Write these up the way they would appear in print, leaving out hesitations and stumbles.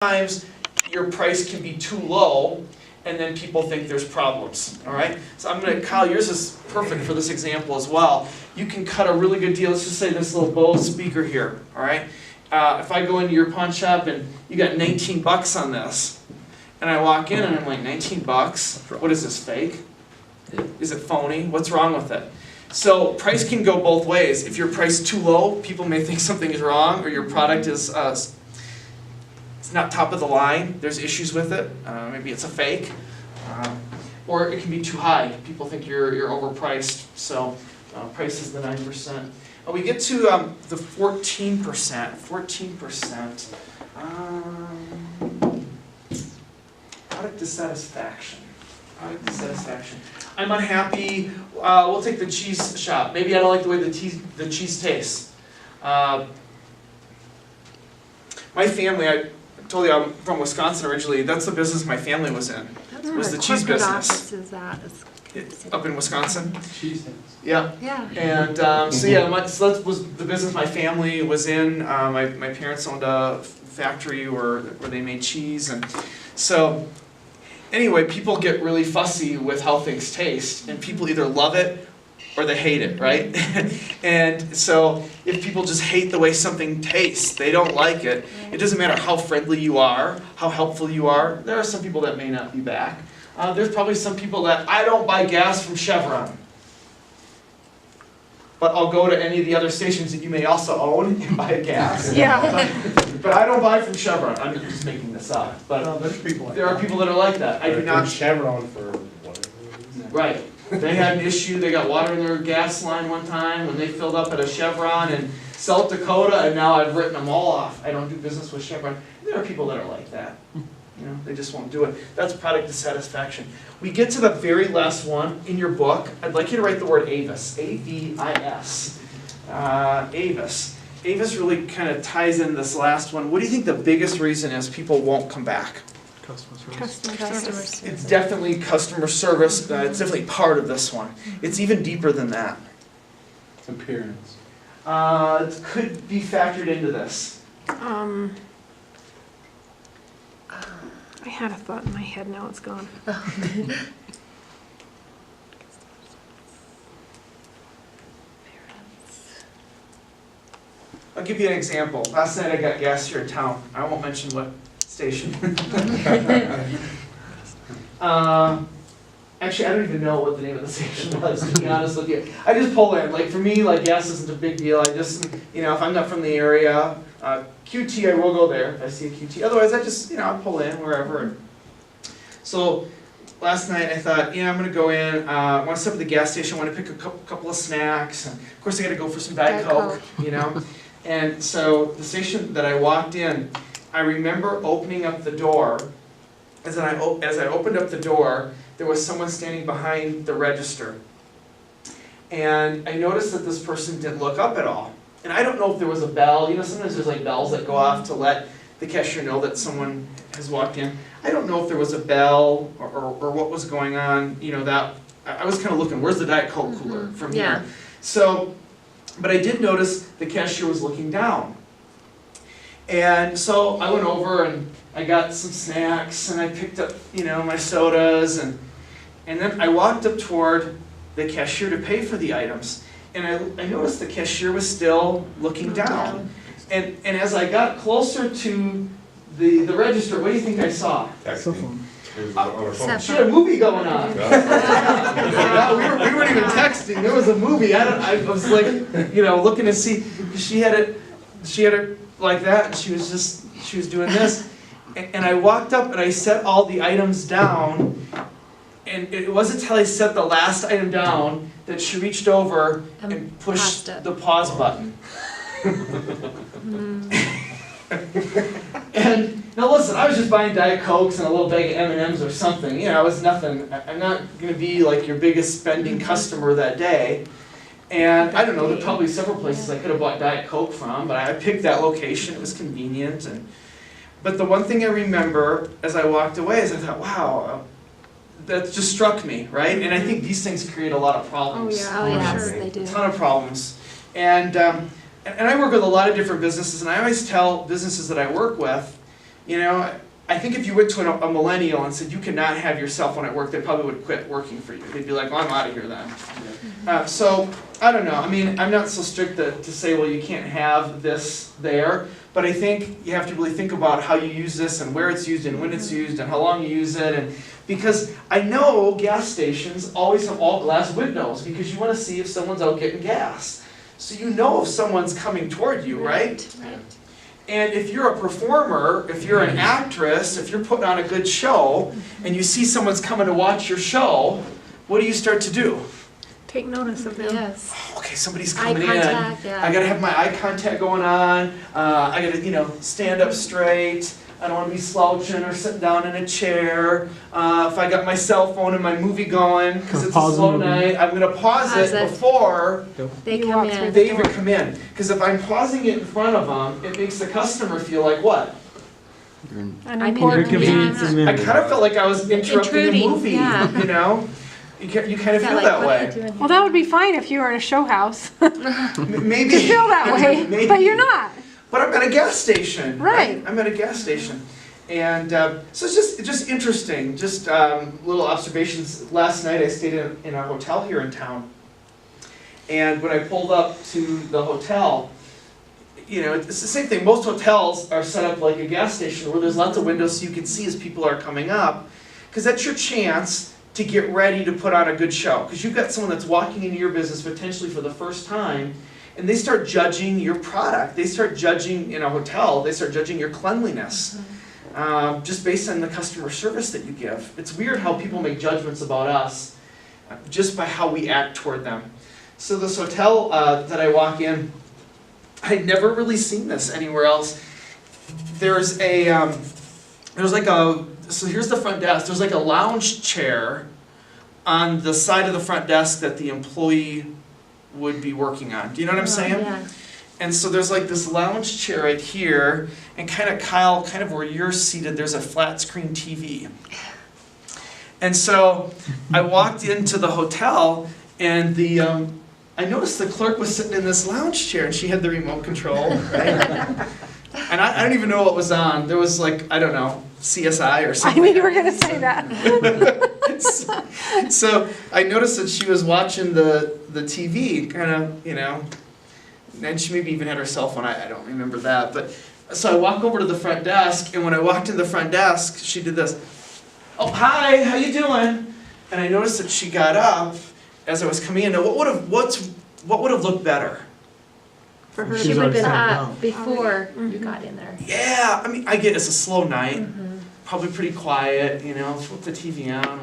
Sometimes your price can be too low, and then people think there's problems, all right? So I'm gonna, Kyle, yours is perfect for this example as well. You can cut a really good deal. Let's just say this little Bose speaker here, all right? If I go into your pawn shop and you got 19 bucks on this, and I walk in and I'm like, 19 bucks? What is this, fake? Is it phony? What's wrong with it? So price can go both ways. If your price is too low, people may think something is wrong, or your product is it's not top of the line, there's issues with it, maybe it's a fake, or it can be too high. People think you're overpriced, so price is the 9%. We get to the 14%, 14%, product dissatisfaction. Product dissatisfaction. I'm unhappy, we'll take the cheese shop. Maybe I don't like the way the cheese tastes. My family, I told you I'm from Wisconsin originally. That's the business my family was in. Was the cheese business. Up in Wisconsin. Cheese. Yeah. Yeah. And so yeah, so that was the business my family was in. My parents owned a factory where they made cheese, and so anyway, people get really fussy with how things taste, and people either love it or they hate it, right? And so if people just hate the way something tastes, they don't like it, it doesn't matter how friendly you are, how helpful you are. There are some people that may not be back. There's probably some people that, I don't buy gas from Chevron, but I'll go to any of the other stations that you may also own and buy gas. Yeah. But I don't buy from Chevron. I'm just making this up. But no, there's people like there are people that are like that. I do not. Chevron for whatever reason. Right. They had an issue. They got water in their gas line one time when they filled up at a Chevron in South Dakota, and now I've written them all off. I don't do business with Chevron. There are people that are like that. You know, they just won't do it. That's product dissatisfaction. We get to the very last one in your book. I'd like you to write the word Avis. A-V-I-S. Avis. Avis really kind of ties in this last one. What do you think the biggest reason is people won't come back? Customer service. It's definitely customer service. It's definitely part of this one. It's even deeper than that. Appearance. It could be factored into this. I had a thought in my head, now it's gone. I'll give you an example. Last night I got gas here in town. I won't mention what station. Actually, I don't even know what the name of the station was, to be honest with you. I just pull in. Like, for me, like, gas isn't a big deal. I just, you know, if I'm not from the area, QT, I will go there if I see a QT. Otherwise, I just, you know, I pull in wherever. So, last night I thought, yeah, I'm going to go in, I want to stop at the gas station, I want to pick a couple of snacks. And of course, I got to go for some Diet Coke, you know. And so, the station that I walked in, I remember opening up the door. As I opened up the door, there was someone standing behind the register. And I noticed that this person didn't look up at all. And I don't know if there was a bell. You know, sometimes there's like bells that go off to let the cashier know that someone has walked in. I don't know if there was a bell or what was going on. You know, that I was kind of looking, where's the Diet Coke cooler from here? So, but I did notice the cashier was looking down. And so I went over and I got some snacks and I picked up, you know, my sodas, and then I walked up toward the cashier to pay for the items. And I noticed the cashier was still looking down. And as I got closer to the register, what do you think I saw? Texting. She had a movie going on. We weren't even texting. There was a movie. I was like, you know, looking to see. She had it like that, and she was doing this. And I walked up and I set all the items down. And it wasn't until I set the last item down that she reached over and pushed the pause button. And now listen, I was just buying Diet Cokes and a little bag of M&Ms or something. You know, it was nothing. I'm not going to be like your biggest spending customer that day. And I don't know, there are probably several places I could have bought Diet Coke from, but I picked that location. It was convenient. But the one thing I remember as I walked away is I thought, wow, that just struck me, right? And I think these things create a lot of problems. Oh yeah, sure. They do. A ton of problems. And I work with a lot of different businesses, and I always tell businesses that I work with, You know, I think if you went to a millennial and said you cannot have your cell phone at work, they probably would quit working for you. They'd be like, well, I'm out of here then. So, I don't know, I mean, I'm not so strict to say, well, you can't have this there, but I think you have to really think about how you use this and where it's used and when it's used and how long you use it. And because I know gas stations always have all glass windows because you want to see if someone's out getting gas. So you know if someone's coming toward you, right? Right. And if you're a performer, if you're an actress, if you're putting on a good show, and you see someone's coming to watch your show, what do you start to do? Take notice of them. Yes. Okay, somebody's Eye coming contact, in. yeah. I gotta have my eye contact going on. I gotta, stand up straight. I don't wanna be slouching or sitting down in a chair. If I got my cell phone and my movie going, because it's a Pause the slow movie. night, I'm gonna pause Pause it it. before They You come walk through in. they even come in. Because if I'm pausing it in front of them, it makes the customer feel like what? Unimportant. Inconvenience them I in. kind of felt like I was interrupting a Intruding, movie, yeah. you know? You kind of Felt feel like, that what are way. you doing Well, here? that would be fine if you were in a show house. Maybe. You feel that way, Maybe. but you're not. But I'm at a gas station. Right. I'm at a gas station. And so it's just interesting, just little observations. Last night I stayed in a hotel here in town. And when I pulled up to the hotel, it's the same thing. Most hotels are set up like a gas station where there's lots of windows so you can see as people are coming up. Because that's your chance to get ready to put on a good show. Because you've got someone that's walking into your business potentially for the first time, and they start judging your product. They start judging, in a hotel, they start judging your cleanliness. Just based on the customer service that you give. It's weird how people make judgments about us just by how we act toward them. So this hotel that I walk in, I'd never really seen this anywhere else. There's so here's the front desk. There's like a lounge chair on the side of the front desk that the employee would be working on. Do you know what I'm saying? Yeah. And so there's like this lounge chair right here, and Kyle, kind of where you're seated, there's a flat screen TV. And so I walked into the hotel, and I noticed the clerk was sitting in this lounge chair, and she had the remote control, right? And I don't even know what was on. There was like, I don't know, CSI or I something. knew you were gonna say that. So I noticed that she was watching the TV, kind of, and she maybe even had her cell phone. I don't remember that. But so I walk over to the front desk, and when I walked in the front desk, she did this. Oh, hi, how you doing? And I noticed that she got up as I was coming in. Now, what would have looked better? For her. She would have been Sat up down. before you Mhm. got in there. Yeah, I mean, I get it's a slow night, Mhm. probably pretty quiet. Flip the TV on.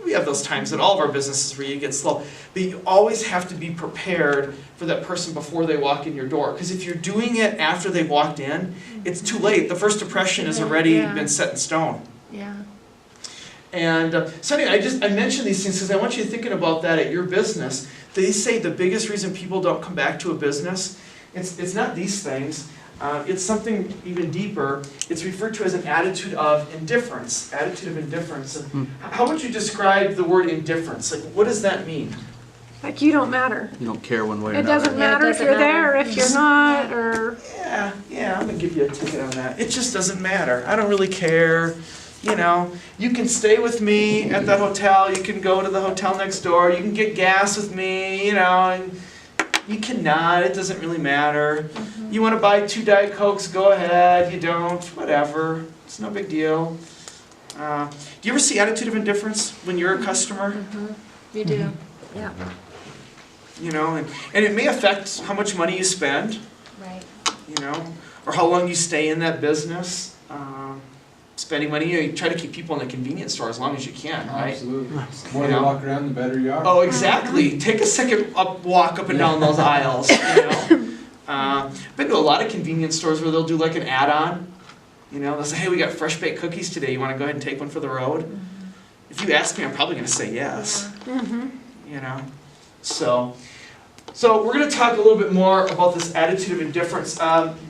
We have those times at all of our businesses where you get slow. But you always have to be prepared for that person before they walk in your door. Because if you're doing it after they've walked in, it's too late. The first impression has already Yeah. been set in stone. Yeah. And so anyway, I mention these things because I want you thinking about that at your business. They say the biggest reason people don't come back to a business, it's not these things. It's something even deeper. It's referred to as an attitude of indifference. Attitude of indifference. And how would you describe the word indifference? Like, what does that mean? Like you don't matter. You don't care one way or It another. doesn't Yeah, it matter if doesn't you're matter. there, if you're not, or Yeah, I'm gonna give you a ticket on that. It just doesn't matter. I don't really care. You can stay with me at the hotel. You can go to the hotel next door. You can get gas with me. And you cannot. It doesn't really matter. You want to buy 2 Diet Cokes? Go ahead. You don't. Whatever. It's no big deal. Do you ever see attitude of indifference when you're a customer? Mhm. You do. Yeah. And it may affect how much money you spend. Right. Or how long you stay in that business. Spending money, you try to keep people in the convenience store as long as you can, right? Absolutely. The more you walk around, the better you are. Oh, exactly. Take a second walk up and down those aisles. Been to a lot of convenience stores where they'll do like an add-on. They'll say, hey, we got fresh baked cookies today. You want to go ahead and take one for the road? If you ask me, I'm probably going to say yes. So we're going to talk a little bit more about this attitude of indifference.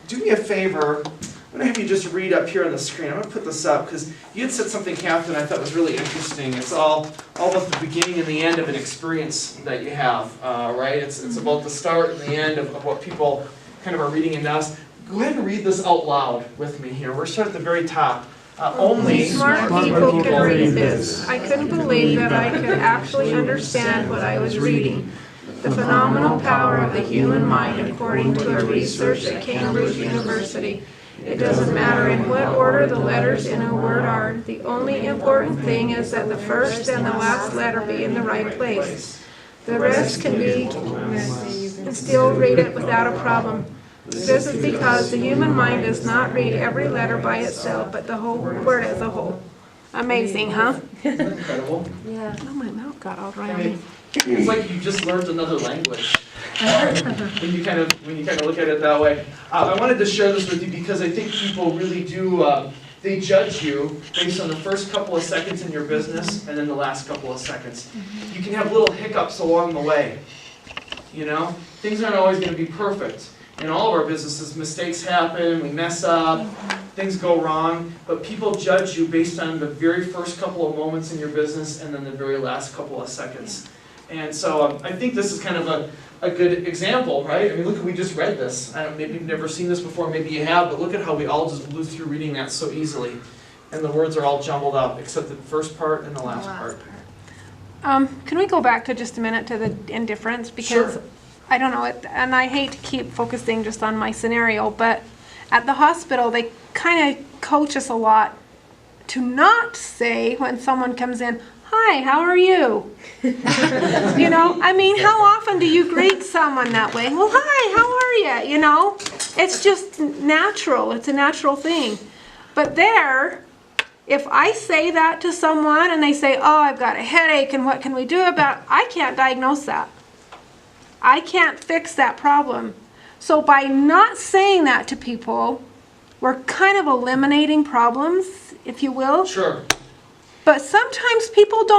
Do me a favor. I'm going to have you just read up here on the screen. I'm going to put this up because you had said something, Catherine, I thought was really interesting. It's all about the beginning and the end of an experience that you have, right? It's about the start and the end of what people kind of are reading into us. go ahead and read this out loud with me here. We're starting at the very top. Only Smart people can read this. I couldn't believe that I could actually understand what I was reading. The phenomenal power of the human mind, according to a research at Cambridge University. It doesn't matter in what order the letters in a word are. The only important thing is that the first and the last letter be in the right place. The rest can be and still read it without a problem. This is because the human mind does not read every letter by itself, but the whole word as a whole. Amazing, huh? incredible. Yeah. Oh, my mouth got all I dry. mean, it's like you just learned another language when you kind of look at it that way. I wanted to share this with you because I think people really do. They judge you based on the first couple of seconds in your business and then the last couple of seconds. You can have little hiccups along the way. You know, things aren't always going to be perfect. In all of our businesses, mistakes happen, we mess up, things go wrong, but people judge you based on the very first couple of moments in your business and then the very last couple of seconds. And so I think this is kind of a good example, right? I mean, look, we just read this. Maybe you've never seen this before, maybe you have, but look at how we all just blew through reading that so easily. And the words are all jumbled up, except the first part and the last part. Can we go back to just a minute to the indifference? Because Sure. I don't know, and I hate to keep focusing just on my scenario, but at the hospital, they kind of coach us a lot to not say when someone comes in, "Hi, how are you?" You know, I mean, how often do you greet someone that way? "Well, hi, how are you?" You know, it's just natural. It's a natural thing. But there, if I say that to someone and they say, "Oh, I've got a headache and what can we do about it?" I can't diagnose that. I can't fix that problem. So by not saying that to people, we're kind of eliminating problems, if you will. Sure. But sometimes people don't